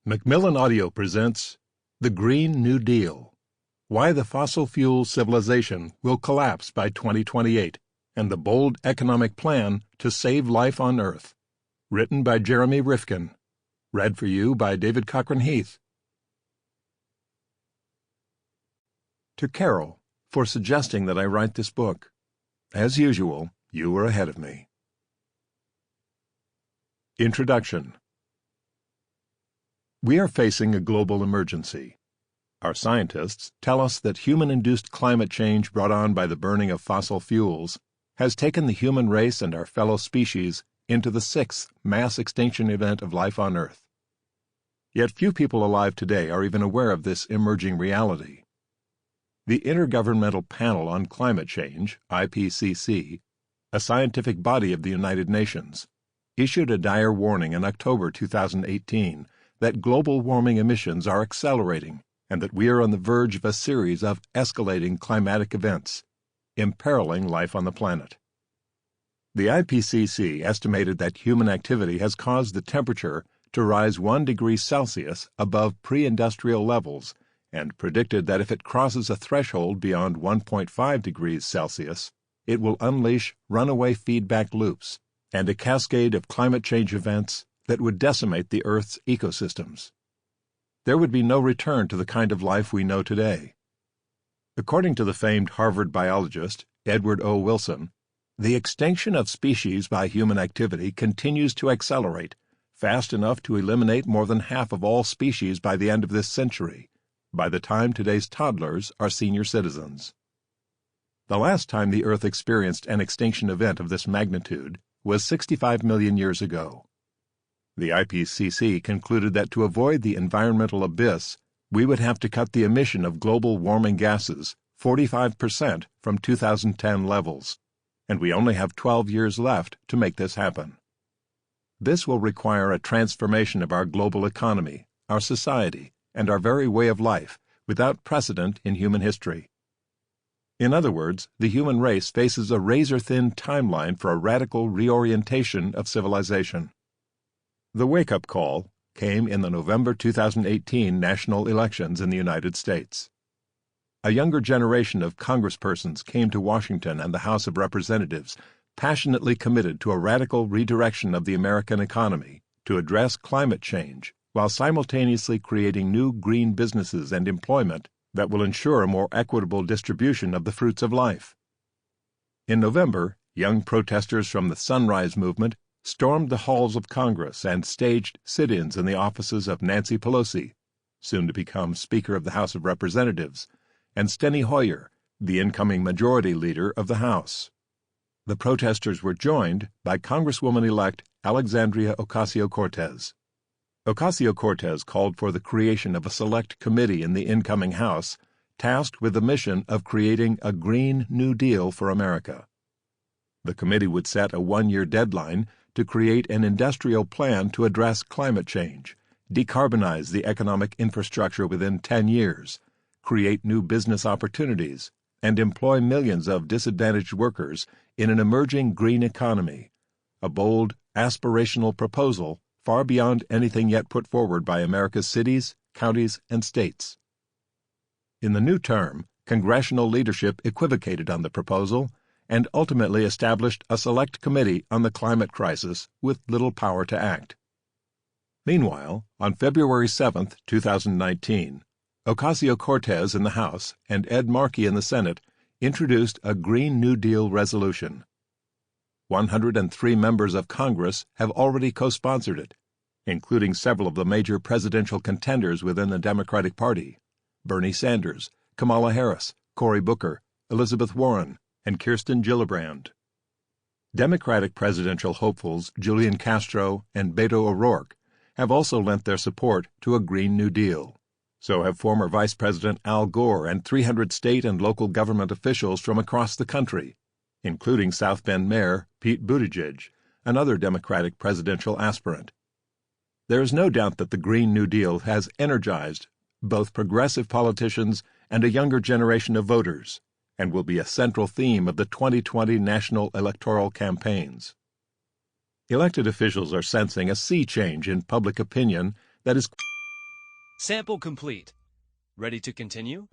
Macmillan Audio presents The Green New Deal, Why the Fossil Fuel Civilization Will Collapse by 2028 and the Bold Economic Plan to Save Life on Earth. Written by Jeremy Rifkin. Read for you by David Cochran Heath. To Carol, for suggesting that I write this book. As usual, you were ahead of me. Introduction. We are facing a global emergency. Our scientists tell us that human-induced climate change brought on by the burning of fossil fuels has taken the human race and our fellow species into the sixth mass extinction event of life on Earth. Yet few people alive today are even aware of this emerging reality. The Intergovernmental Panel on Climate Change, IPCC, a scientific body of the United Nations, issued a dire warning in October 2018 that global warming emissions are accelerating and that we are on the verge of a series of escalating climatic events, imperiling life on the planet. The IPCC estimated that human activity has caused the temperature to rise 1 degree Celsius above pre-industrial levels and predicted that if it crosses a threshold beyond 1.5 degrees Celsius, it will unleash runaway feedback loops and a cascade of climate change events that would decimate the Earth's ecosystems. There would be no return to the kind of life we know today. According to the famed Harvard biologist Edward O. Wilson, the extinction of species by human activity continues to accelerate, fast enough to eliminate more than half of all species by the end of this century, by the time today's toddlers are senior citizens. The last time the Earth experienced an extinction event of this magnitude was 65 million years ago. The IPCC concluded that to avoid the environmental abyss, we would have to cut the emission of global warming gases 45% from 2010 levels, and we only have 12 years left to make this happen. This will require a transformation of our global economy, our society, and our very way of life without precedent in human history. In other words, the human race faces a razor-thin timeline for a radical reorientation of civilization. The wake-up call came in the November 2018 national elections in the United States. A younger generation of congresspersons came to Washington and the House of Representatives, passionately committed to a radical redirection of the American economy to address climate change, while simultaneously creating new green businesses and employment that will ensure a more equitable distribution of the fruits of life. In November, young protesters from the Sunrise Movement stormed the halls of Congress and staged sit-ins in the offices of Nancy Pelosi, soon to become Speaker of the House of Representatives, and Steny Hoyer, the incoming Majority Leader of the House. The protesters were joined by Congresswoman-elect Alexandria Ocasio-Cortez. Ocasio-Cortez called for the creation of a select committee in the incoming House tasked with the mission of creating a Green New Deal for America. The committee would set a one-year deadline to create an industrial plan to address climate change, decarbonize the economic infrastructure within 10 years, create new business opportunities, and employ millions of disadvantaged workers in an emerging green economy, a bold, aspirational proposal far beyond anything yet put forward by America's cities, counties, and states. In the new term, congressional leadership equivocated on the proposal and ultimately established a select committee on the climate crisis with little power to act. Meanwhile, on February 7, 2019, Ocasio-Cortez in the House and Ed Markey in the Senate introduced a Green New Deal resolution. 103 members of Congress have already co-sponsored it, including several of the major presidential contenders within the Democratic Party: Bernie Sanders, Kamala Harris, Cory Booker, Elizabeth Warren, and Kirsten Gillibrand. Democratic presidential hopefuls Julian Castro and Beto O'Rourke have also lent their support to a Green New Deal. So have former Vice President Al Gore and 300 state and local government officials from across the country, including South Bend Mayor Pete Buttigieg, another Democratic presidential aspirant. There is no doubt that the Green New Deal has energized both progressive politicians and a younger generation of voters, and will be a central theme of the 2020 national electoral campaigns. Elected officials are sensing a sea change in public opinion that is Sample complete. Ready to continue?